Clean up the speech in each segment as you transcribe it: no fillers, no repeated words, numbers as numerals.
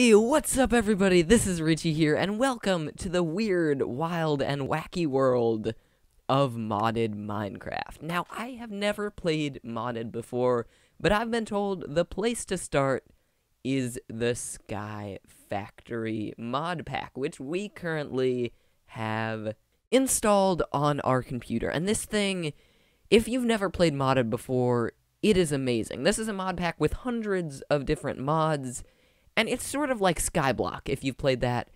Hey, what's up everybody? This is Richie here, and welcome to the weird, wild, and wacky world of modded Minecraft. Now, I have never played modded before, but I've been told the place to start is the Sky Factory mod pack, which we currently have installed on our computer. And this thing, if you've never played modded before, it is amazing. This is a mod pack with hundreds of different mods, and it's sort of like Skyblock, if you've played that,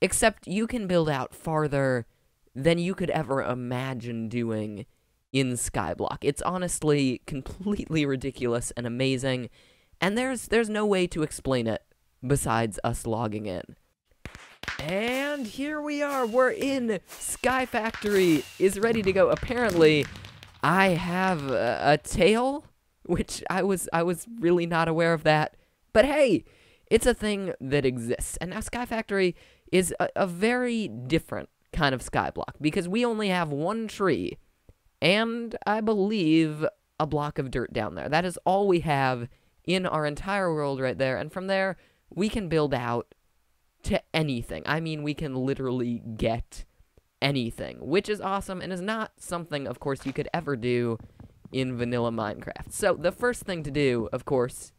except you can build out farther than you could ever imagine doing in Skyblock. It's honestly completely ridiculous and amazing, and there's no way to explain it besides us logging in. And here we are, we're in Sky Factory, is ready to go. Apparently, I have a tail, which I was really not aware of that, but hey, it's a thing that exists. And now Sky Factory is a very different kind of Skyblock, because we only have one tree, and I believe a block of dirt down there. That is all we have in our entire world right there, and from there, we can build out to anything. I mean, we can literally get anything, which is awesome, and is not something, of course, you could ever do in vanilla Minecraft. So, the first thing to do, of course,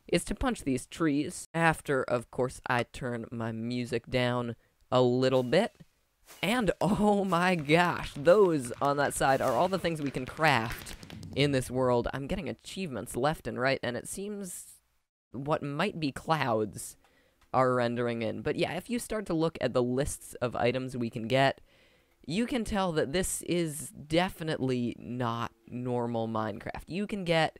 is to punch these trees. After, of course, I turn my music down a little bit. And, oh my gosh, those on that side are all the things we can craft in this world. I'm getting achievements left and right, and it seems what might be clouds are rendering in. But yeah, if you start to look at the lists of items we can get, you can tell that this is definitely not normal Minecraft. You can get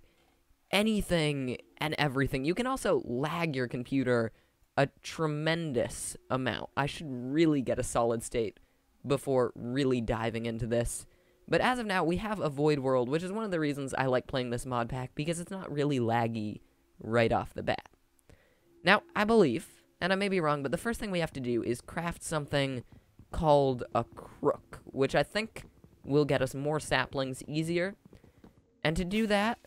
anything and everything. You can also lag your computer a tremendous amount. I should really get a solid state before really diving into this. But as of now, we have a void world, which is one of the reasons I like playing this mod pack, because it's not really laggy right off the bat. Now, I believe, and I may be wrong, but the first thing we have to do is craft something called a crook, which I think will get us more saplings easier. And to do that,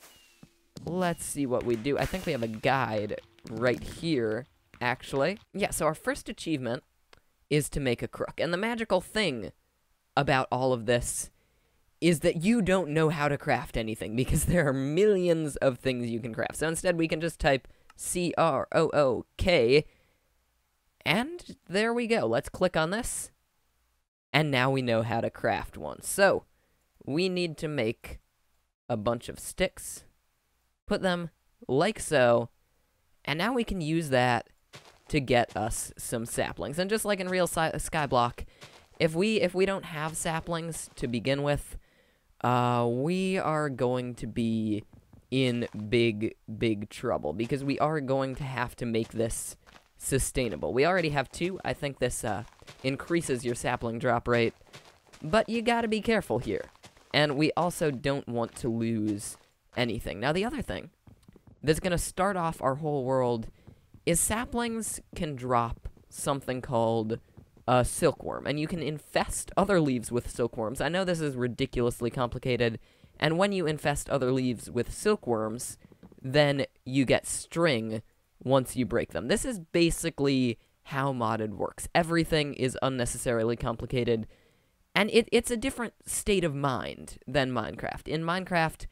let's see what we do. I think we have a guide right here, actually. Yeah, so our first achievement is to make a crook. And the magical thing about all of this is that you don't know how to craft anything, because there are millions of things you can craft. So instead, we can just type CROOK, and there we go. Let's click on this, and now we know how to craft one. So, we need to make a bunch of sticks, put them like so, and now we can use that to get us some saplings. And just like in real Skyblock, if we don't have saplings to begin with, we are going to be in big trouble, because we are going to have to make this sustainable. We already have 2. I think this increases your sapling drop rate, but you gotta be careful here. And we also don't want to lose anything. Now, the other thing that's going to start off our whole world is saplings can drop something called a silkworm, and you can infest other leaves with silkworms. I know this is ridiculously complicated, and when you infest other leaves with silkworms, then you get string once you break them. This is basically how modded works. Everything is unnecessarily complicated, and it's a different state of mind than Minecraft. In Minecraft,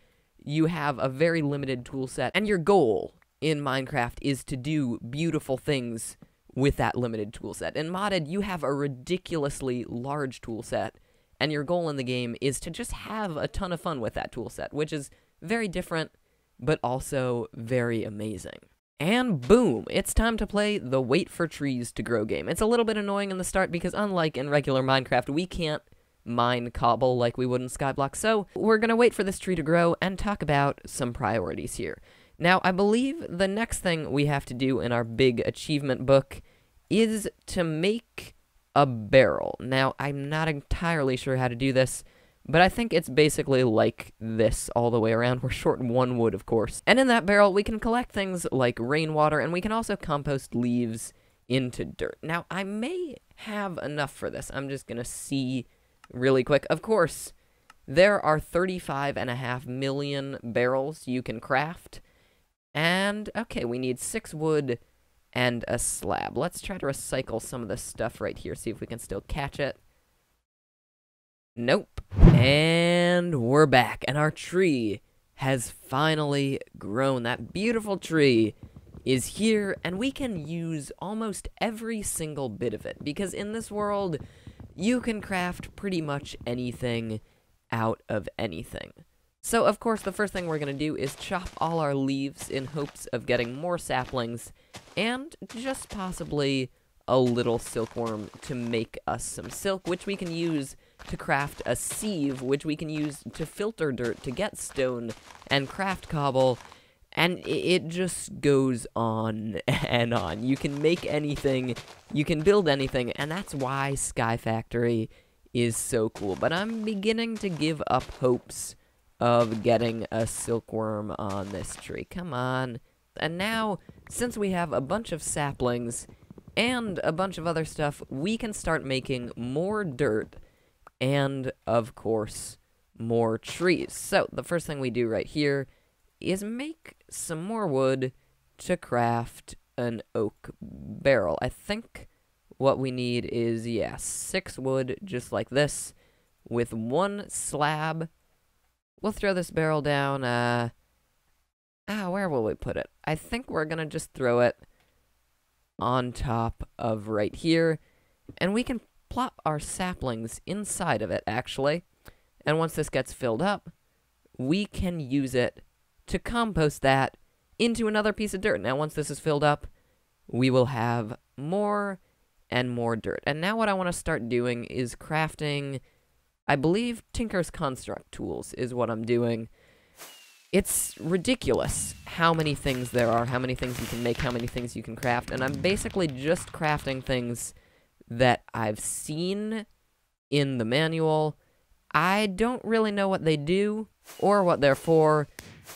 you have a very limited toolset, and your goal in Minecraft is to do beautiful things with that limited toolset. In modded, you have a ridiculously large toolset, and your goal in the game is to just have a ton of fun with that toolset, which is very different, but also very amazing. And boom, it's time to play the Wait for Trees to Grow game. It's a little bit annoying in the start, because unlike in regular Minecraft, we can't mine cobble like we would in Skyblock, so we're gonna wait for this tree to grow and talk about some priorities here. Now, I believe the next thing we have to do in our big achievement book is to make a barrel. Now, I'm not entirely sure how to do this, but I think it's basically like this all the way around. We're short 1 wood, of course. And in that barrel, we can collect things like rainwater, and we can also compost leaves into dirt. Now, I may have enough for this. I'm just gonna see really quick. Of course, there are 35.5 million barrels you can craft. And, okay, we need 6 wood and a slab. Let's try to recycle some of this stuff right here, see if we can still catch it. Nope. And we're back, and our tree has finally grown. That beautiful tree is here, and we can use almost every single bit of it, because in this world, you can craft pretty much anything out of anything. So, of course, the first thing we're going to do is chop all our leaves in hopes of getting more saplings, and just possibly a little silkworm to make us some silk, which we can use to craft a sieve, which we can use to filter dirt to get stone and craft cobble, and it just goes on and on. You can make anything, you can build anything, and that's why Sky Factory is so cool. But I'm beginning to give up hopes of getting a silkworm on this tree. Come on. And now, since we have a bunch of saplings and a bunch of other stuff, we can start making more dirt and, of course, more trees. So, the first thing we do right here is make some more wood to craft an oak barrel. I think what we need is, yeah, 6 wood, just like this, with 1 slab. We'll throw this barrel down, where will we put it? I think we're gonna just throw it on top of right here, and we can plop our saplings inside of it, actually. And once this gets filled up, we can use it to compost that into another piece of dirt. Now, once this is filled up, we will have more and more dirt. And now what I want to start doing is crafting, I believe, Tinker's Construct tools is what I'm doing. It's ridiculous how many things there are, how many things you can make, how many things you can craft, and I'm basically just crafting things that I've seen in the manual. I don't really know what they do or what they're for,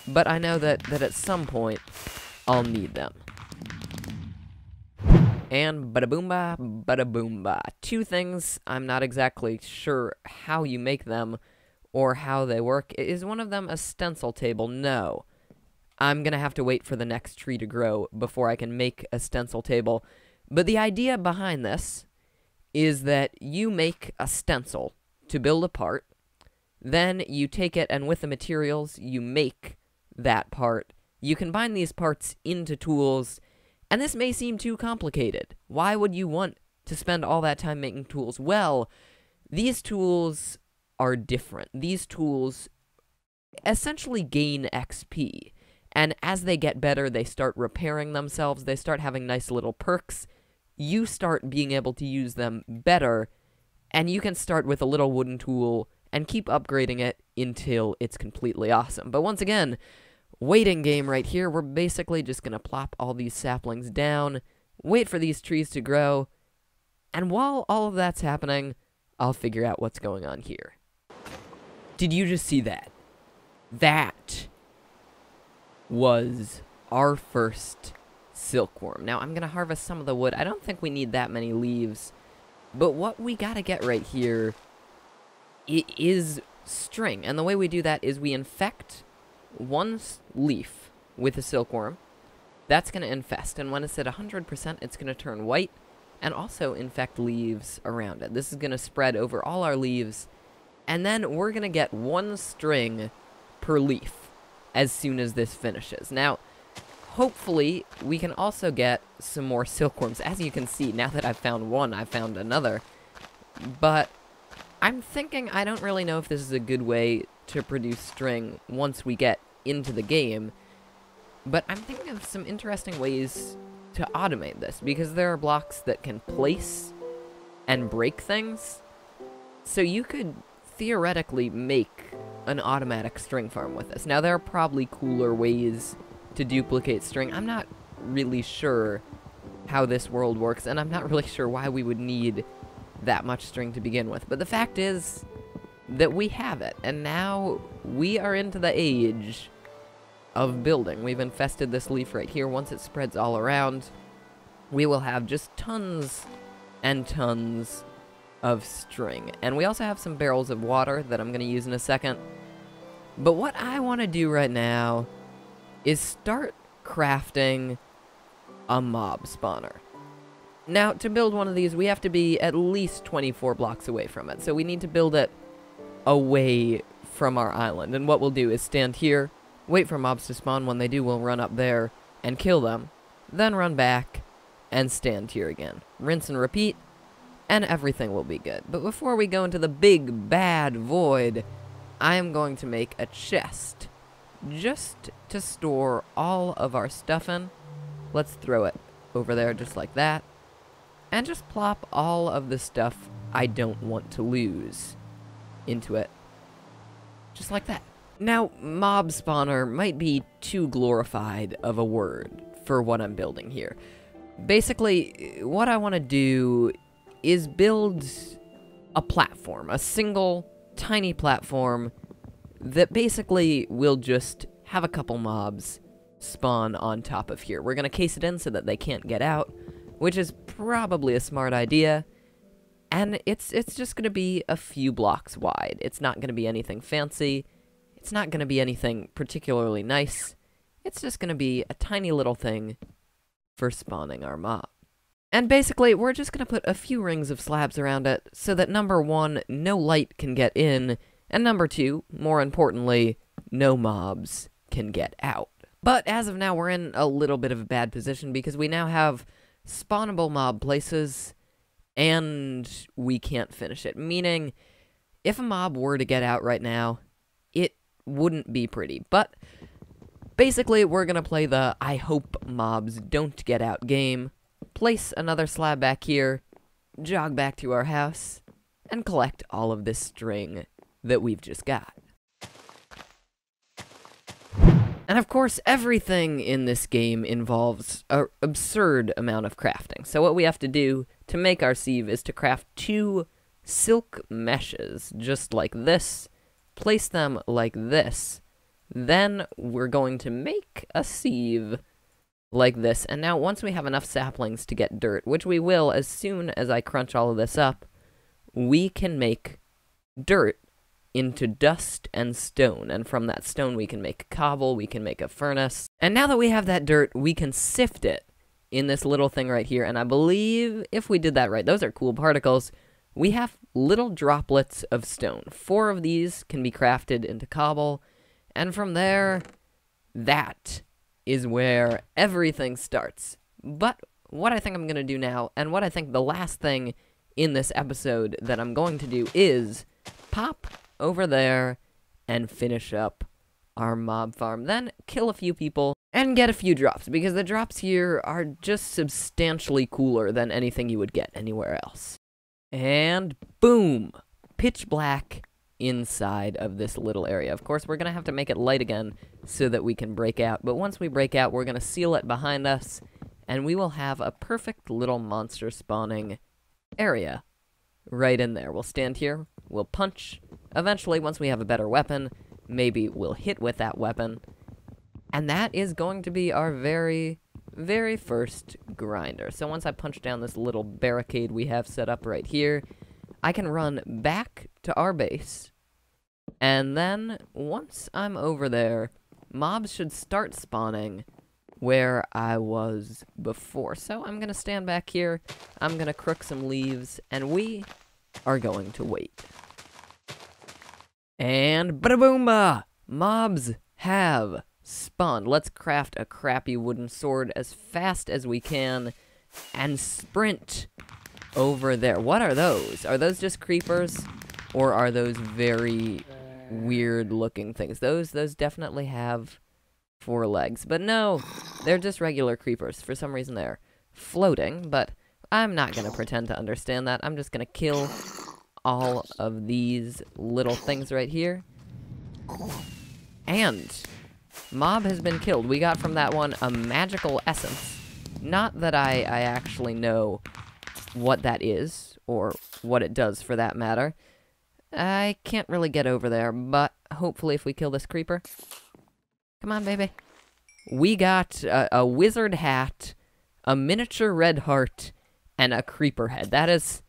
but I know that at some point I'll need them. And bada-boomba, bada-boomba. 2 things I'm not exactly sure how you make them or how they work. Is one of them a stencil table? No. I'm gonna have to wait for the next tree to grow before I can make a stencil table. But the idea behind this is that you make a stencil to build a part, then you take it and with the materials you make that part. You combine these parts into tools, and this may seem too complicated. Why would you want to spend all that time making tools? Well, these tools are different. These tools essentially gain XP, and as they get better, they start repairing themselves, they start having nice little perks, you start being able to use them better, and you can start with a little wooden tool and keep upgrading it until it's completely awesome. But once again, waiting game right here. We're basically just gonna plop all these saplings down, wait for these trees to grow, and while all of that's happening, I'll figure out what's going on here. Did you just see that? That was our first silkworm. Now, I'm gonna harvest some of the wood. I don't think we need that many leaves, but what we gotta get right here is string, and the way we do that is we infect 1 leaf with a silkworm. That's going to infest, and when it's at 100%, it's going to turn white and also infect leaves around it. This is going to spread over all our leaves, and then we're going to get 1 string per leaf as soon as this finishes. Now, hopefully, we can also get some more silkworms. As you can see, now that I've found 1, I've found another. But I'm thinking I don't really know if this is a good way to produce string once we get into the game, but I'm thinking of some interesting ways to automate this, because there are blocks that can place and break things, so you could theoretically make an automatic string farm with this. Now, there are probably cooler ways to duplicate string. I'm not really sure how this world works, and I'm not really sure why we would need that much string to begin with, but the fact is that we have it, and now we are into the age of building. We've infested this leaf right here. Once it spreads all around, we will have just tons and tons of string. And we also have some barrels of water that I'm going to use in a second. But what I want to do right now is start crafting a mob spawner. Now, to build one of these, we have to be at least 24 blocks away from it. So we need to build it away from our island. And what we'll do is stand here, wait for mobs to spawn. When they do, we'll run up there and kill them. Then run back and stand here again. Rinse and repeat, and everything will be good. But before we go into the big, bad void, I am going to make a chest just to store all of our stuff in. Let's throw it over there just like that. And just plop all of the stuff I don't want to lose into it. Just like that. Now, mob spawner might be too glorified of a word for what I'm building here. Basically, what I want to do is build a platform. A single, tiny platform that basically will just have a couple mobs spawn on top of here. We're going to case it in so that they can't get out, which is probably a smart idea, and it's just going to be a few blocks wide. It's not going to be anything fancy. It's not going to be anything particularly nice. It's just going to be a tiny little thing for spawning our mob. And basically, we're just going to put a few rings of slabs around it so that number one, no light can get in, and number two, more importantly, no mobs can get out. But as of now, we're in a little bit of a bad position because we now have spawnable mob places, and we can't finish it. Meaning, if a mob were to get out right now, it wouldn't be pretty. But basically, we're going to play the I hope mobs don't get out game, place another slab back here, jog back to our house, and collect all of this string that we've just got. And of course, everything in this game involves an absurd amount of crafting. So what we have to do to make our sieve is to craft 2 silk meshes, just like this, place them like this, then we're going to make a sieve like this. And now once we have enough saplings to get dirt, which we will as soon as I crunch all of this up, we can make dirt into dust and stone, and from that stone we can make cobble, we can make a furnace. And now that we have that dirt, we can sift it in this little thing right here, and I believe if we did that right, those are cool particles, we have little droplets of stone. 4 of these can be crafted into cobble, and from there, that is where everything starts. But what I think I'm going to do now, and what I think the last thing in this episode that I'm going to do is pop over there and finish up our mob farm. Then kill a few people and get a few drops, because the drops here are just substantially cooler than anything you would get anywhere else. And boom! Pitch black inside of this little area. Of course, we're going to have to make it light again so that we can break out, but once we break out, we're going to seal it behind us, and we will have a perfect little monster spawning area right in there. We'll stand here, we'll punch. Eventually, once we have a better weapon, maybe we'll hit with that weapon. And that is going to be our very, very first grinder. So once I punch down this little barricade we have set up right here, I can run back to our base. And then, once I'm over there, mobs should start spawning where I was before. So I'm going to stand back here, I'm going to crook some leaves, and we are going to wait. And bada-boomba! Mobs have spawned. Let's craft a crappy wooden sword as fast as we can and sprint over there. What are those? Are those just creepers? Or are those very weird looking things? Those definitely have 4 legs. But no, they're just regular creepers. For some reason they're floating, but I'm not going to pretend to understand that. I'm just going to kill all of these little things right here. And mob has been killed. We got from that one a magical essence. Not that I actually know what that is, or what it does for that matter. I can't really get over there, but hopefully if we kill this creeper... Come on, baby. We got a wizard hat, a miniature red heart, and a creeper head. That is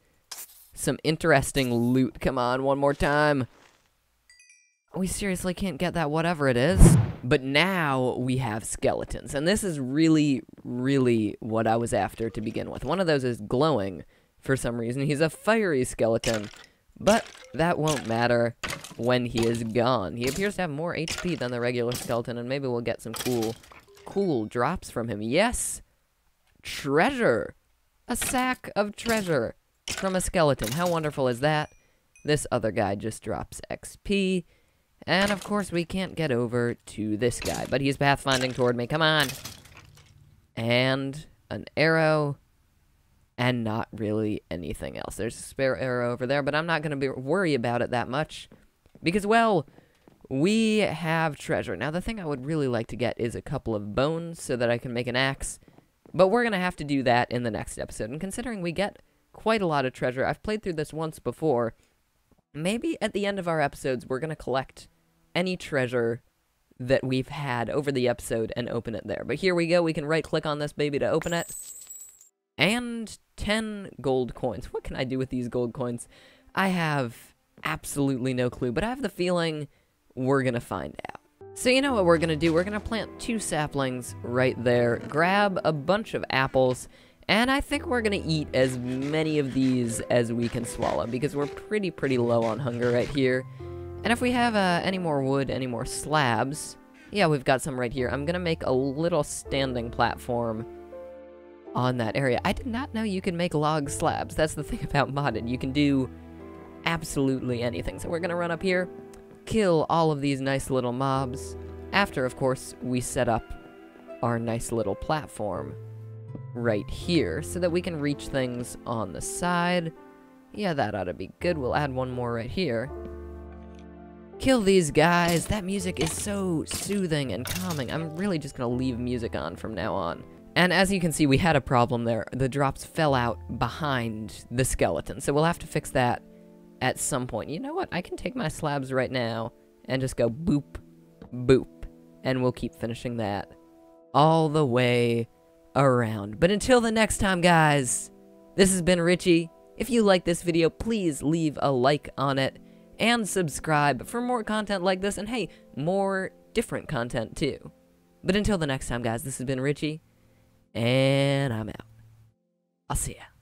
some interesting loot. Come on, one more time. We seriously can't get that whatever it is. But now we have skeletons, and this is really, really what I was after to begin with. One of those is glowing for some reason. He's a fiery skeleton, but that won't matter when he is gone. He appears to have more HP than the regular skeleton, and maybe we'll get some cool drops from him. Yes! Treasure! A sack of treasure from a skeleton. How wonderful is that? This other guy just drops XP. And, of course, we can't get over to this guy, but he's pathfinding toward me. Come on! And an arrow, and not really anything else. There's a spare arrow over there, but I'm not going to worry about it that much, because, well, we have treasure. Now, the thing I would really like to get is a couple of bones so that I can make an axe, but we're going to have to do that in the next episode. And considering we get quite a lot of treasure, I've played through this once before, maybe at the end of our episodes, we're going to collect any treasure that we've had over the episode and open it there. But here we go. We can right-click on this baby to open it. And 10 gold coins. What can I do with these gold coins? I have absolutely no clue, but I have the feeling we're going to find out. So you know what we're going to do? We're going to plant 2 saplings right there, grab a bunch of apples, and I think we're going to eat as many of these as we can swallow, because we're pretty low on hunger right here. And if we have any more wood, any more slabs, yeah, we've got some right here. I'm going to make a little standing platform on that area. I did not know you could make log slabs. That's the thing about modded. You can do absolutely anything. So we're going to run up here, kill all of these nice little mobs. After, of course, we set up our nice little platform right here so that we can reach things on the side. Yeah, that ought to be good. We'll add one more right here. Kill these guys. That music is so soothing and calming. I'm really just going to leave music on from now on. And as you can see, we had a problem there. The drops fell out behind the skeleton, so we'll have to fix that at some point. You know what? I can take my slabs right now and just go boop, boop, and we'll keep finishing that all the way around. But until the next time, guys, this has been Richie. If you like this video, please leave a like on it and subscribe for more content like this, and hey, more different content too. But until the next time, guys, this has been Richie, and I'm out. I'll see ya.